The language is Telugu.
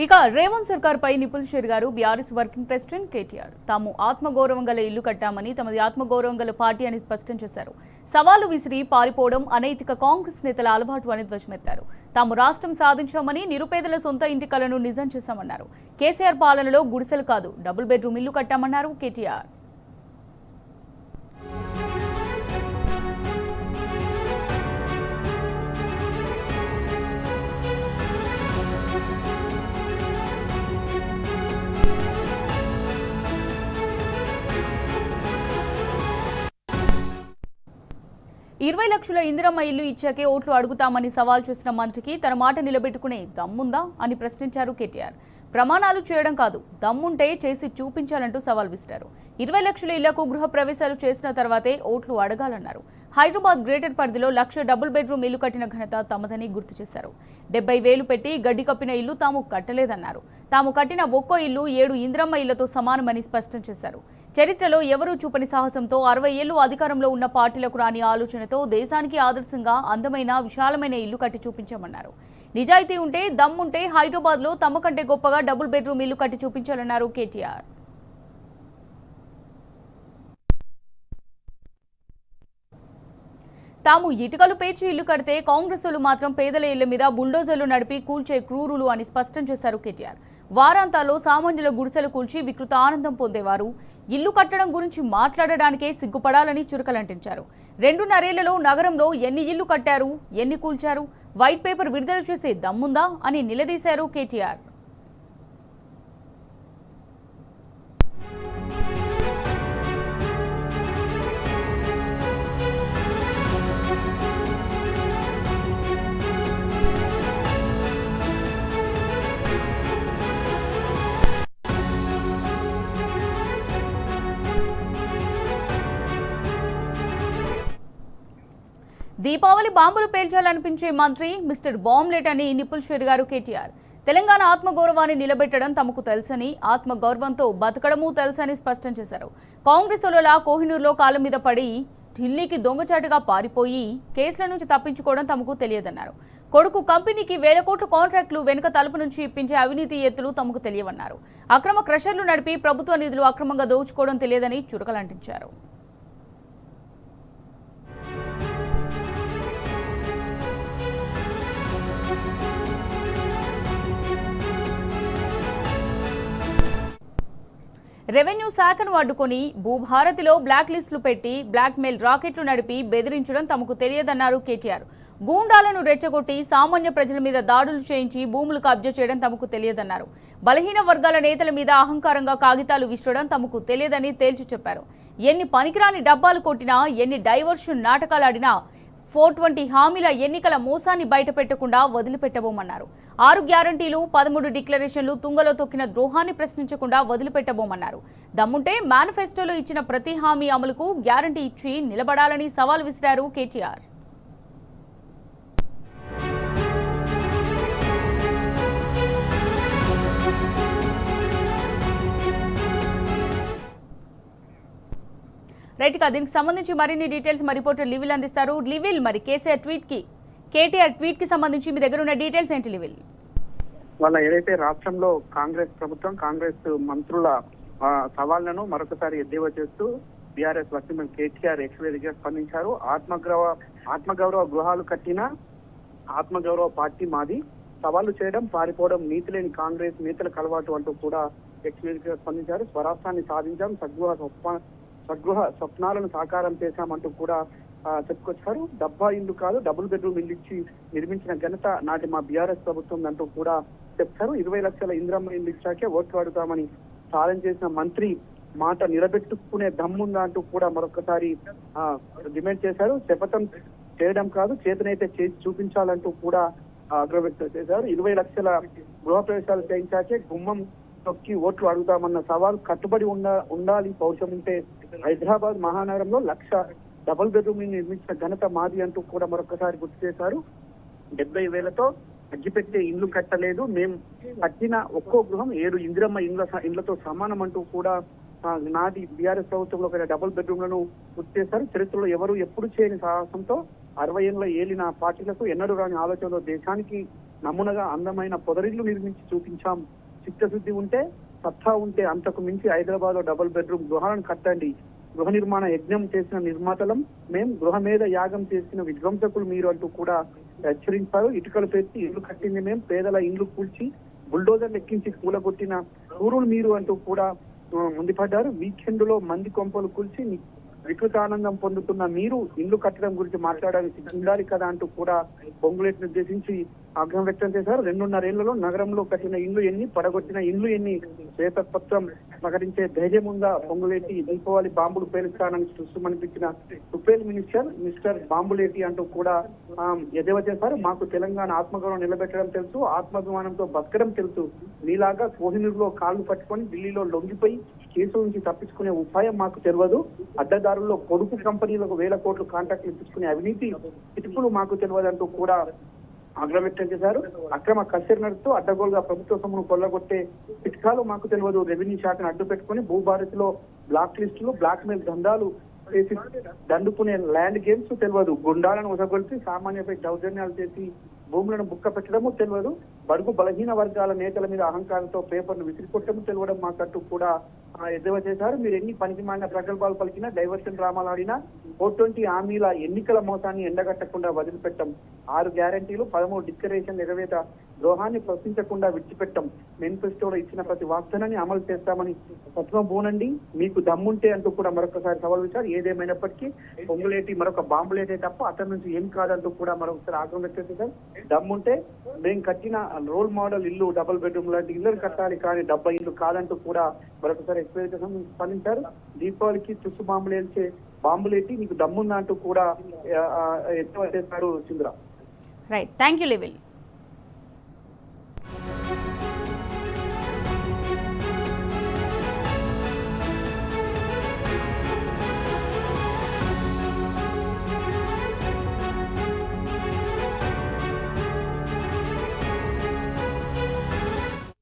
ఇక రేవంత్ సర్కార్ పై నిపుల్ షేర్ గారు బీఆర్ఎస్ వర్కింగ్ ప్రెసిడెంట్ కేటీఆర్ తాము ఆత్మగౌరవం గల ఇల్లు కట్టామని తమది ఆత్మగౌరవం గల పార్టీ అని స్పష్టం చేశారు. సవాలు విసిరి పారిపోవడం అనైతిక కాంగ్రెస్ నేతల అలవాటు అని ధ్వజమెత్తారు. తాము రాష్ట్రం సాధించామని నిరుపేదల సొంత ఇంటి కలను నిజం చేశామన్నారు. కేసీఆర్ పాలనలో గుడిసెలు కాదు డబుల్ బెడ్రూమ్ ఇల్లు కట్టామన్నారు కేటీఆర్. 20 లక్షల ఇందిరమ్మ ఇల్లు ఇచ్చాకే ఓట్లు అడుగుతామని సవాల్ చేసిన మంత్రికి తన మాట నిలబెట్టుకునే దమ్ముందా అని ప్రశ్నించారు కేటీఆర్. ప్రమాణాలు చేయడం కాదు, దమ్ముంటే చేసి చూపించాలంటూ సవాల్ విసిరారు. 20 లక్షల ఇళ్లకు గృహ ప్రవేశాలు చేసిన తర్వాతే ఓట్లు అడగాలన్నారు. హైదరాబాద్ గ్రేటర్ పరిధిలో 1,00,000 డబుల్ బెడ్రూమ్ ఇల్లు కట్టిన ఘనత తమదని గుర్తు చేశారు. 70,000 పెట్టి గడ్డి కప్పిన ఇల్లు తాము కట్టలేదన్నారు. తాము కట్టిన ఒక్కో ఇల్లు 7 ఇందిరమ్మ ఇళ్లతో సమానమని స్పష్టం చేశారు. చరిత్రలో ఎవరూ చూపని సాహసంతో 60 ఏళ్లు అధికారంలో ఉన్న పార్టీలకు రాని ఆలోచనతో దేశానికి ఆదర్శంగా అందమైన విశాలమైన ఇల్లు కట్టి చూపించామన్నారు. నిజాయితీ ఉంటే దమ్ముంటే హైదరాబాద్ లో తమ కంటే గొప్పగా డబుల్ బెడ్రూమ్ ఇల్లు కట్టి చూపించాలన్నారు కేటీఆర్. తాము ఇటుకలు పేర్చి ఇల్లు కడితే కాంగ్రెసులు మాత్రం పేదల ఇళ్ల మీద బుల్డోజర్లు నడిపి కూల్చే క్రూరులు అని స్పష్టం చేశారు కేటీఆర్. వారాంతాల్లో సామాన్యుల గుడిసెలు కూల్చి వికృత ఆనందం పొందేవారు. ఇల్లు కట్టడం గురించి మాట్లాడడానికే సిగ్గుపడాలని చురకలంటించారు. 2.5 ఏళ్లలో నగరంలో ఎన్ని ఇల్లు కట్టారు, ఎన్ని కూల్చారు, వైట్ పేపర్ విడుదల చేసే దమ్ముందా అని నిలదీశారు కేటీఆర్. దీపావళి బాంబులు పేల్చాలనిపించే మంత్రి మిస్టర్ బాంబ్లెట్ అని నిపుల్ షేర్ గారు కేటీఆర్. తెలంగాణ ఆత్మగౌరవాన్ని నిలబెట్టడం తమకు తెలుసని, ఆత్మగౌరవంతో బతకడమూ తెలుసని స్పష్టం చేశారు. కాంగ్రెసుల కోహినూరులో కాళ్ళ మీద పడి ఢిల్లీకి దొంగచాటుగా పారిపోయి కేసుల నుంచి తప్పించుకోవడం తమకు తెలియదన్నారు. కొడుకు కంపెనీకి 1,000 కోట్ల కాంట్రాక్టులు వెనుక తలుపు నుంచి ఇప్పించే అవినీతి ఎత్తులు తమకు తెలియవన్నారు. అక్రమ క్రషర్లు నడిపి ప్రభుత్వ నిధులు అక్రమంగా దోచుకోవడం తెలియదని చురకలంటించారు. రెవెన్యూ శాఖను అడ్డుకొని భూభారతిలో బ్లాక్ లిస్టులు పెట్టి బ్లాక్ మెయిల్ రాకెట్లు నడిపి బెదిరించడం తమకు తెలియదన్నారు కేటీఆర్. గూండాలను రెచ్చగొట్టి సామాన్య ప్రజల మీద దాడులు చేయించి భూములు కబ్జా చేయడం తమకు తెలియదన్నారు. బలహీన వర్గాల నేతల మీద అహంకారంగా కాగితాలు విసరడం తమకు తెలియదని తేల్చి చెప్పారు. ఎన్ని పనికిరాని డబ్బాలు కొట్టినా, ఎన్ని డైవర్షన్ నాటకాలు ఆడినా 420 హామీల ఎన్నికల మోసాన్ని బయటపెట్టకుండా వదిలిపెట్టబోమన్నారు. 6 గ్యారంటీలు, 13 డిక్లరేషన్లు తుంగలో తొక్కిన ద్రోహాన్ని ప్రశ్నించకుండా వదిలిపెట్టబోమన్నారు. దమ్ముంటే మేనిఫెస్టోలో ఇచ్చిన ప్రతి హామీ అమలుకు గ్యారంటీ ఇచ్చి నిలబడాలని సవాల్ విసిరారు కేటీఆర్. రైట్ గా దీనికి సంబంధించి మరిన్ని డీటెయిల్స్ మా రిపోర్టర్ లివిల్ అందిస్తారు. లివిల్, మరి కేటీఆర్ ట్వీట్ కి సంబంధించి మీ దగ్గర ఉన్న డీటెయిల్స్ ఏంటి లివిల్? వాళ్ళ ఏదైతే రాష్ట్రంలో కాంగ్రెస్ ప్రభుత్వం, కాంగ్రెస్ మంత్రుల సవాళ్లను మరొకసారి ఎద్దేవా చేస్తూ బీఆర్ఎస్ వర్కింగ్ కేటీఆర్ ఎక్స్వేదిగా స్పందించారు. ఆత్మగౌరవ గృహాలు కట్టిన ఆత్మగౌరవ పార్టీ మాది, సవాళ్లు చేయడం, పారిపోవడం నీతి లేని కాంగ్రెస్ నేతలకు అలవాటు అంటూ కూడా ఎక్స్వేదిగా స్పందించారు. స్వరాష్ట్రాన్ని సాధించాం, సద్గృహ స్వప్నాలను సాకారం చేశామంటూ కూడా చెప్పుకొచ్చారు. డబ్బా ఇల్లు కాదు, డబుల్ బెడ్రూమ్ ఇల్లు ఇచ్చి నిర్మించిన ఘనత నాటి మా బీఆర్ఎస్ ప్రభుత్వం అంటూ కూడా చెప్తారు. 20 లక్షల ఇందిరమ్మ ఇల్లు ఇచ్చాకే ఓట్లు అడుగుతామని ఛాలెంజ్ చేసిన మంత్రి మాట నిలబెట్టుకునే దమ్ముందా అంటూ కూడా మరొకసారి డిమాండ్ చేశారు. శపథం చేయడం కాదు, చేతనైతే చేసి చూపించాలంటూ కూడా ఆగ్రహం వ్యక్తం చేశారు. 20 లక్షల గృహ ప్రవేశాలు చేయించాకే గుమ్మం తొక్కి ఓట్లు అడుగుతామన్న సవాల్ కట్టుబడి ఉండాలి. పౌరుషం ఉంటే హైదరాబాద్ మహానగరంలో 1,00,000 డబుల్ బెడ్రూమ్ నిర్మించిన ఘనత మాది అంటూ కూడా మరొకసారి గుర్తు చేశారు. 70,000తో అగ్గిపెట్టే ఇల్లు కట్టలేదు, మేము కట్టిన ఒక్కో గృహం 7 ఇందిరమ్మ ఇళ్లతో సమానం అంటూ కూడా నాటి బీఆర్ఎస్ ప్రభుత్వంలో డబుల్ బెడ్రూమ్లను గుర్తు చేశారు. చరిత్రలో ఎవరు ఎప్పుడు చేయని సాహసంతో 60 ఏళ్ల ఏలిన పార్టీలకు ఎన్నడూ రాని ఆలోచనలో దేశానికి నమూనగా అందమైన పొదరిల్లు నిర్మించి చూపించాం. చిత్తశుద్ధి ఉంటే, సత్తా ఉంటే అంతకు మించి హైదరాబాద్ లో డబుల్ బెడ్రూమ్ గృహాలను కట్టండి. గృహ నిర్మాణ యజ్ఞం చేసిన నిర్మాతలం మేం, గృహ మీద యాగం చేసిన విధ్వంసకులు మీరు అంటూ కూడా హెచ్చరించారు. ఇటుకలు పెట్టి ఇల్లు కట్టింది మేం, పేదల ఇండ్లు కూల్చి బుల్డోజర్లు ఎక్కించి కూలగొట్టిన ఊరులు మీరు అంటూ కూడా మండిపడ్డారు. వీకెండ్ లో మంది కొంపలు కూల్చి వికృతానందం పొందుతున్న మీరు ఇల్లు కట్టడం గురించి మాట్లాడడానికి ఉండాలి కదా అంటూ కూడా పొంగులేటిని ఉద్దేశించి ఆగ్రహం వ్యక్తం చేశారు. 2.5 ఏళ్లలో నగరంలో కట్టిన ఇండ్లు ఎన్ని, పడగొట్టిన ఇండ్లు ఎన్ని, శ్వేతపత్రం ప్రకటించే ధైర్యం ఉందా? పొంగులేటి దీపావళి బాంబులు పేలుస్తానని సృష్టిమనిపించిన ఉపేల్ మిస్టర్ బాంబులేటి అంటూ కూడా ఎద్దేవా చేశారు. మాకు తెలంగాణ ఆత్మగౌరవం నిలబెట్టడం తెలుసు, ఆత్మాభిమానంతో బతకడం తెలుసు. మీలాగా కోహినూరులో కాళ్ళు పట్టుకొని ఢిల్లీలో లొంగిపోయి కేసు నుంచి తప్పించుకునే ఉపాయం మాకు తెలియదు. అడ్డదారుల్లో పొడుపు కంపెనీలకు 1000 కోట్లు కాంట్రాక్ట్లు ఇప్పించుకునే అవినీతి కిటుకులు మాకు తెలియదు అంటూ కూడా ఆగ్రహం వ్యక్తం చేశారు. అక్రమ కస్టడీ నడుస్తూ అడ్డగోలుగా ప్రభుత్వ సొమ్మును కొల్లగొట్టే చిట్కాలు మాకు తెలియదు. రెవెన్యూ శాఖను అడ్డు పెట్టుకుని భూభారతిలో బ్లాక్ లిస్టులు, బ్లాక్ మెయిల్ దందాలు చేసి దండుకునే ల్యాండ్ గేమ్స్ తెలియదు. గుండాలను ఉదగొలిసి సామాన్యపై దౌర్జన్యాలు చేసి భూములను బుక్క పెట్టడము తెలియదు. బడుగు బలహీన వర్గాల నేతల మీద అహంకారంతో పేపర్ను విసిరికొట్టడం తెలియడం మాకంటూ కూడా ఎద్దేవా చేశారు. మీరు ఎన్ని పనికిమాలిన ప్రగల్భాలు పలికినా, డైవర్షన్ డ్రామాలు ఆడినా 420 హామీల ఎన్నికల మోసాన్ని ఎండగట్టకుండా వదిలిపెట్టం. 6 గ్యారంటీలు, 13 డిక్లరేషన్ ఎగవేత ద్రోహాన్ని ప్రశ్నించకుండా విడిచిపెట్టం. మేనిఫెస్టోలో ఇచ్చిన ప్రతి వాగ్దానాన్ని అమలు చేస్తామని పద్మబూనండి, మీకు దమ్ముంటే అంటూ కూడా మరొకసారి సవాల్ విచ్చారు. ఏదేమైనప్పటికీ పొంగులేటి మరొక బాంబులేటే తప్ప అతని నుంచి ఏం కాదంటూ కూడా మరొకసారి ఆగ్రహం వ్యక్తం చేశారు. దమ్ముంటే మేము కట్టిన రోల్ మోడల్ ఇల్లు, డబుల్ బెడ్రూమ్ లాంటి ఇల్లు కట్టాలి, కానీ 70 ఇల్లు కాదంటూ కూడా మరొకసారి స్పందించారు. దీపావళికి తుస్సు బాంబులేటి నీకు దమ్ముందా అంటూ కూడా ఎత్తువ చేశారు. చింద్ర. Right, thank you level.